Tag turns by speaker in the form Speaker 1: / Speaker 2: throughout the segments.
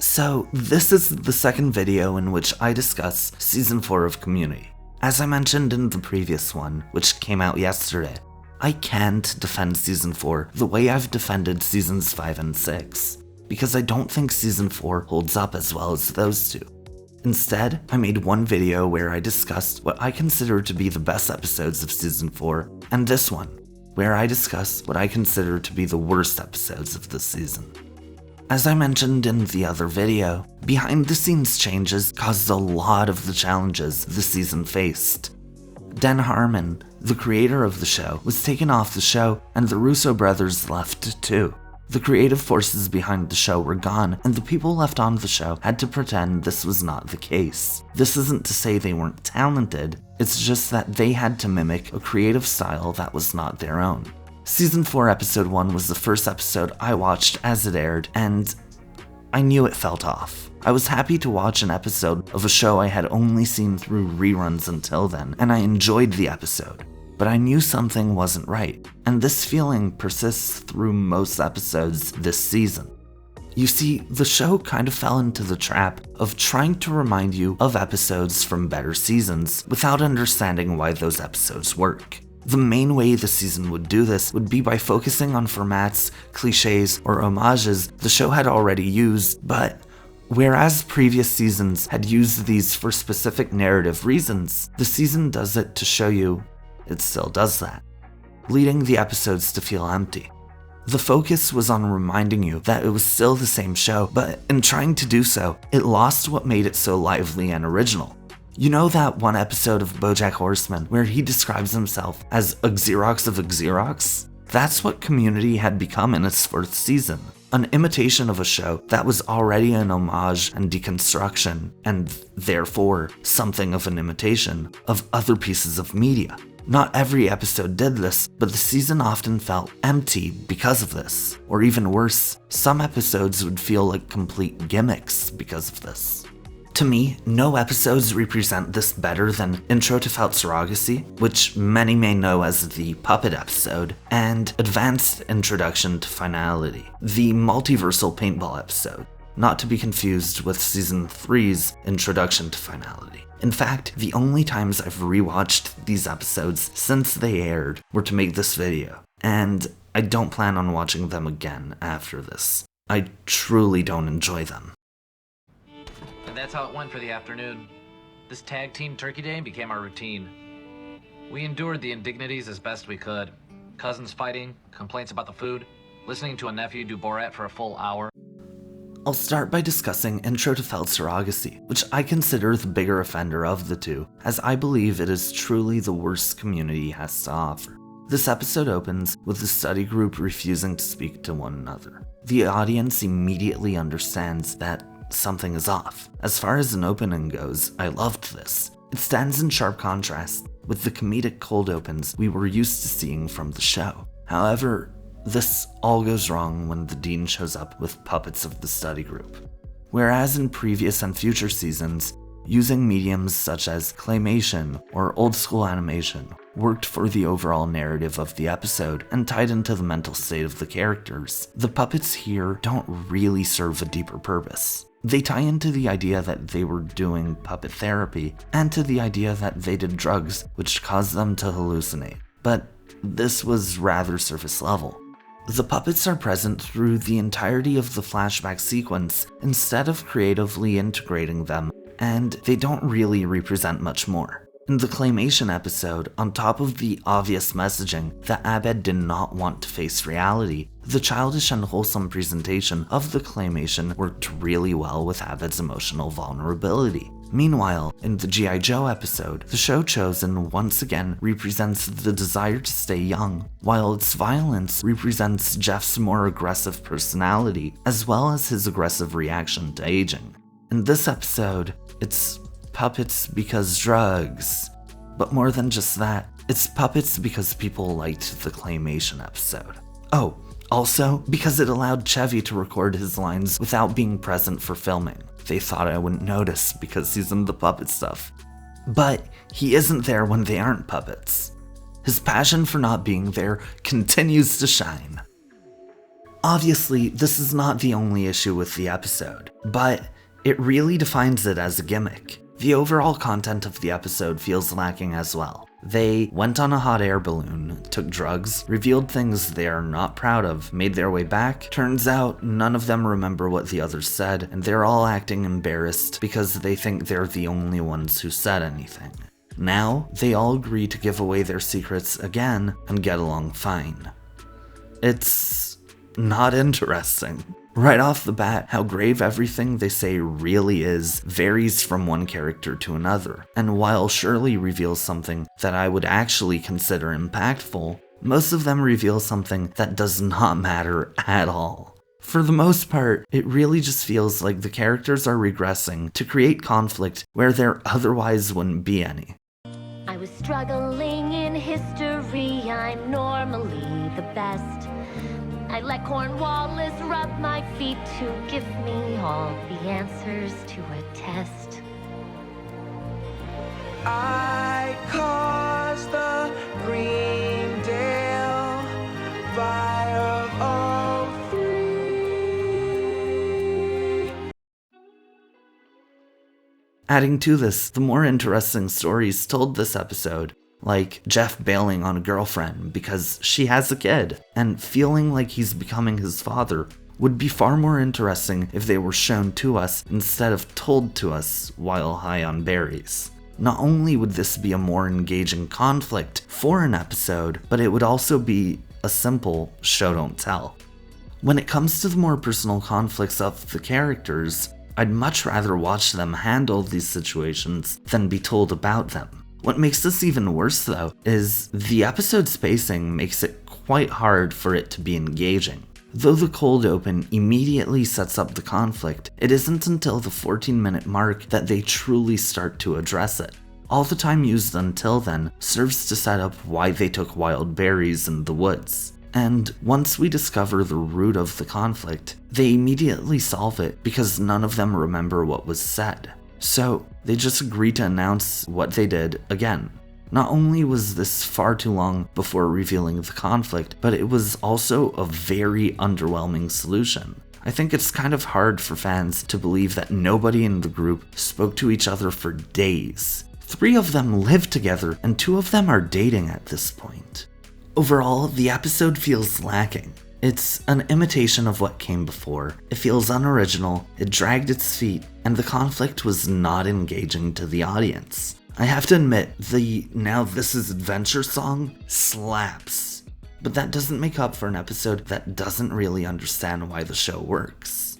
Speaker 1: So this is the second video in which I discuss Season 4 of Community. As I mentioned in the previous one, which came out yesterday, I can't defend Season 4 the way I've defended Seasons 5 and 6, because I don't think Season 4 holds up as well as those two. Instead, I made one video where I discussed what I consider to be the best episodes of Season 4, and this one, where I discuss what I consider to be the worst episodes of this season. As I mentioned in the other video, behind-the-scenes changes caused a lot of the challenges the season faced. Dan Harmon, the creator of the show, was taken off the show, and the Russo brothers left too. The creative forces behind the show were gone, and the people left on the show had to pretend this was not the case. This isn't to say they weren't talented, it's just that they had to mimic a creative style that was not their own. Season 4 Episode 1 was the first episode I watched as it aired, and I knew it felt off. I was happy to watch an episode of a show I had only seen through reruns until then, and I enjoyed the episode. But I knew something wasn't right, and this feeling persists through most episodes this season. You see, the show kind of fell into the trap of trying to remind you of episodes from better seasons without understanding why those episodes work. The main way the season would do this would be by focusing on formats, cliches, or homages the show had already used, but whereas previous seasons had used these for specific narrative reasons, the season does it to show you it still does that, leading the episodes to feel empty. The focus was on reminding you that it was still the same show, but in trying to do so, it lost what made it so lively and original. You know that one episode of BoJack Horseman where he describes himself as a Xerox of a Xerox? That's what Community had become in its fourth season. An imitation of a show that was already an homage and deconstruction, and therefore something of an imitation of other pieces of media. Not every episode did this, but the season often felt empty because of this. Or even worse, some episodes would feel like complete gimmicks because of this. To me, no episodes represent this better than Intro to Felt Surrogacy, which many may know as the Puppet episode, and Advanced Introduction to Finality, the multiversal paintball episode, not to be confused with Season 3's Introduction to Finality. In fact, the only times I've rewatched these episodes since they aired were to make this video, and I don't plan on watching them again after this. I truly don't enjoy them.
Speaker 2: And that's how it went for the afternoon. This tag team turkey day became our routine. We endured the indignities as best we could. Cousins fighting, complaints about the food, listening to a nephew do Borat for a full hour.
Speaker 1: I'll start by discussing Intro to Felt Surrogacy, which I consider the bigger offender of the two, as I believe it is truly the worst Community has to offer. This episode opens with the study group refusing to speak to one another. The audience immediately understands that something is off. As far as an opening goes, I loved this. It stands in sharp contrast with the comedic cold opens we were used to seeing from the show. However, this all goes wrong when the dean shows up with puppets of the study group. Whereas in previous and future seasons, using mediums such as claymation or old school animation worked for the overall narrative of the episode and tied into the mental state of the characters, the puppets here don't really serve a deeper purpose. They tie into the idea that they were doing puppet therapy and to the idea that they did drugs which caused them to hallucinate, but this was rather surface level. The puppets are present through the entirety of the flashback sequence instead of creatively integrating them, and they don't really represent much more. In the claymation episode, on top of the obvious messaging that Abed did not want to face reality, the childish and wholesome presentation of the claymation worked really well with Abed's emotional vulnerability. Meanwhile, in the G.I. Joe episode, the show chosen once again represents the desire to stay young, while its violence represents Jeff's more aggressive personality, as well as his aggressive reaction to aging. In this episode, it's puppets because drugs. But more than just that, it's puppets because people liked the claymation episode. Oh, also because it allowed Chevy to record his lines without being present for filming. They thought I wouldn't notice because he's in the puppet stuff. But he isn't there when they aren't puppets. His passion for not being there continues to shine. Obviously, this is not the only issue with the episode, but it really defines it as a gimmick. The overall content of the episode feels lacking as well. They went on a hot air balloon, took drugs, revealed things they are not proud of, made their way back. Turns out none of them remember what the others said, and they're all acting embarrassed because they think they're the only ones who said anything. Now, they all agree to give away their secrets again and get along fine. It's not interesting. Right off the bat, how grave everything they say really is varies from one character to another, and while Shirley reveals something that I would actually consider impactful, most of them reveal something that does not matter at all. For the most part, it really just feels like the characters are regressing to create conflict where there otherwise wouldn't be any.
Speaker 3: I was struggling in history, I'm normally the best. I let Cornwallis rub my feet to give me all the answers to a test.
Speaker 4: I caused the Greendale Fire of '03.
Speaker 1: Adding to this, the more interesting stories told this episode, like Jeff bailing on a girlfriend because she has a kid, and feeling like he's becoming his father, would be far more interesting if they were shown to us instead of told to us while high on berries. Not only would this be a more engaging conflict for an episode, but it would also be a simple show don't tell. When it comes to the more personal conflicts of the characters, I'd much rather watch them handle these situations than be told about them. What makes this even worse, though, is the episode spacing makes it quite hard for it to be engaging. Though the cold open immediately sets up the conflict, it isn't until the 14-minute mark that they truly start to address it. All the time used until then serves to set up why they took wild berries in the woods. And once we discover the root of the conflict, they immediately solve it because none of them remember what was said. So, they just agree to announce what they did again. Not only was this far too long before revealing the conflict, but it was also a very underwhelming solution. I think it's kind of hard for fans to believe that nobody in the group spoke to each other for days. 3 of them live together, and 2 of them are dating at this point. Overall, the episode feels lacking. It's an imitation of what came before. It feels unoriginal, it dragged its feet, and the conflict was not engaging to the audience. I have to admit, the Now This Is Adventure song slaps. But that doesn't make up for an episode that doesn't really understand why the show works.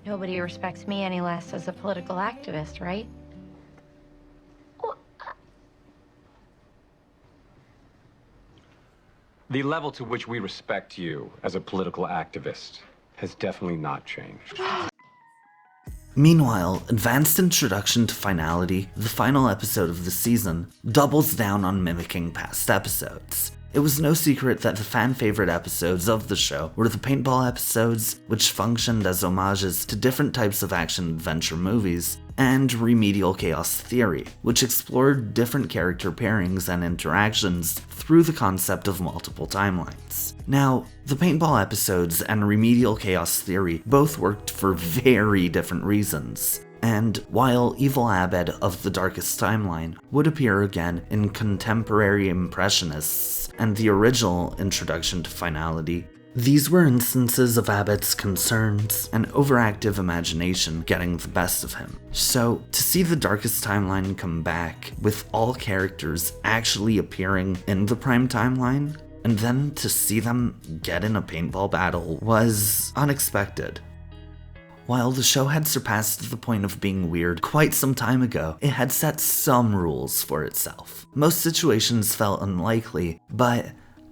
Speaker 3: Nobody respects me any less as a political activist, right?
Speaker 5: The level to which we respect you as a political activist has definitely not changed.
Speaker 1: Meanwhile, Advanced Introduction to Finality, the final episode of the season, doubles down on mimicking past episodes. It was no secret that the fan-favorite episodes of the show were the paintball episodes, which functioned as homages to different types of action-adventure movies, and Remedial Chaos Theory, which explored different character pairings and interactions through the concept of multiple timelines. Now, the paintball episodes and Remedial Chaos Theory both worked for very different reasons. And while Evil Abed of the Darkest Timeline would appear again in Contemporary Impressionists and the original Introduction to Finality, these were instances of Abed's concerns and overactive imagination getting the best of him. So, to see the Darkest Timeline come back with all characters actually appearing in the Prime Timeline, and then to see them get in a paintball battle was unexpected. While the show had surpassed the point of being weird quite some time ago, it had set some rules for itself. Most situations felt unlikely, but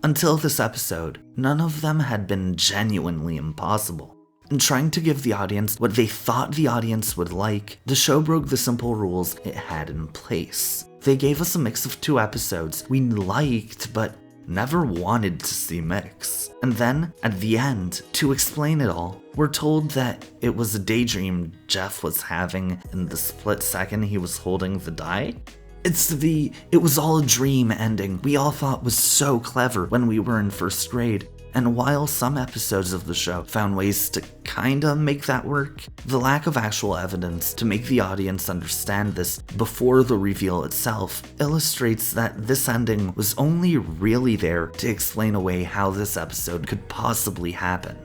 Speaker 1: until this episode, none of them had been genuinely impossible. In trying to give the audience what they thought the audience would like, the show broke the simple rules it had in place. They gave us a mix of 2 episodes we liked, but never wanted to see mix. And then, at the end, to explain it all, we're told that it was a daydream Jeff was having in the split second he was holding the die. It's the "it was all a dream" ending we all thought was so clever when we were in first grade, And while some episodes of the show found ways to kinda make that work, the lack of actual evidence to make the audience understand this before the reveal itself illustrates that this ending was only really there to explain away how this episode could possibly happen.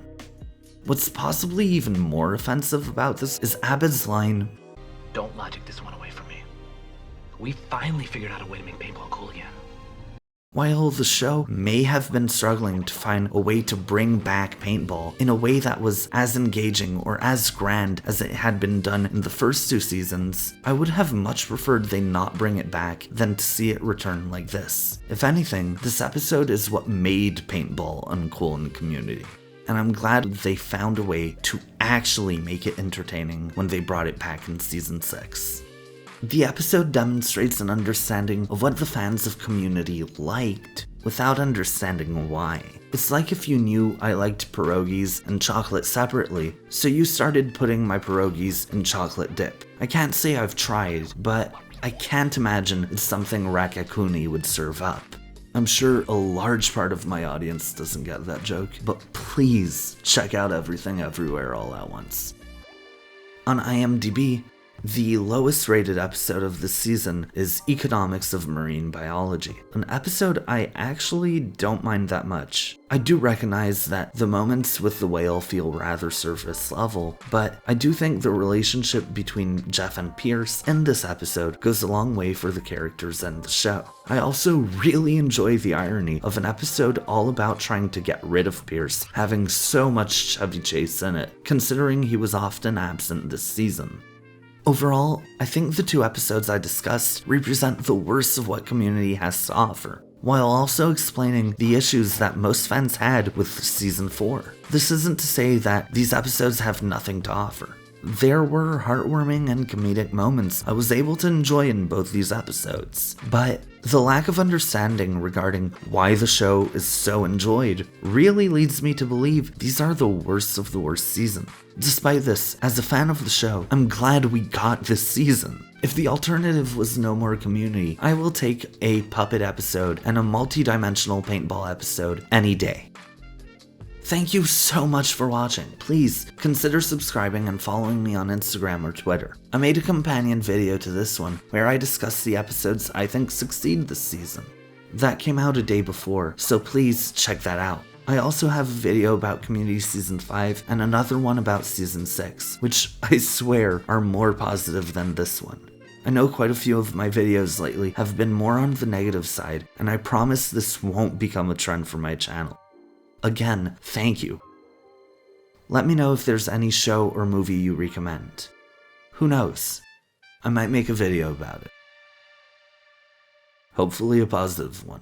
Speaker 1: What's possibly even more offensive about this is Abed's line,
Speaker 2: Don't logic this one away from me. We finally figured out a way to make paintball cool again.
Speaker 1: While the show may have been struggling to find a way to bring back paintball in a way that was as engaging or as grand as it had been done in the first 2 seasons, I would have much preferred they not bring it back than to see it return like this. If anything, this episode is what made paintball uncool in the community, and I'm glad they found a way to actually make it entertaining when they brought it back in season 6. The episode demonstrates an understanding of what the fans of Community liked, without understanding why. It's like if you knew I liked pierogies and chocolate separately, so you started putting my pierogies in chocolate dip. I can't say I've tried, but I can't imagine it's something Rakakuni would serve up. I'm sure a large part of my audience doesn't get that joke, but please check out Everything Everywhere All at Once. On IMDb, the lowest rated episode of this season is Economics of Marine Biology, an episode I actually don't mind that much. I do recognize that the moments with the whale feel rather surface level, but I do think the relationship between Jeff and Pierce in this episode goes a long way for the characters and the show. I also really enjoy the irony of an episode all about trying to get rid of Pierce having so much Chevy Chase in it, considering he was often absent this season. Overall, I think the 2 episodes I discussed represent the worst of what Community has to offer, while also explaining the issues that most fans had with Season 4. This isn't to say that these episodes have nothing to offer. There were heartwarming and comedic moments I was able to enjoy in both these episodes, but the lack of understanding regarding why the show is so enjoyed really leads me to believe these are the worst of the worst season. Despite this, as a fan of the show, I'm glad we got this season. If the alternative was no more Community, I will take a puppet episode and a multi-dimensional paintball episode any day. Thank you so much for watching. Please consider subscribing and following me on Instagram or Twitter. I made a companion video to this one where I discuss the episodes I think succeed this season. That came out a day before, so please check that out. I also have a video about Community Season 5 and another one about Season 6, which I swear are more positive than this one. I know quite a few of my videos lately have been more on the negative side, and I promise this won't become a trend for my channel. Again, thank you. Let me know if there's any show or movie you recommend. Who knows? I might make a video about it. Hopefully a positive one.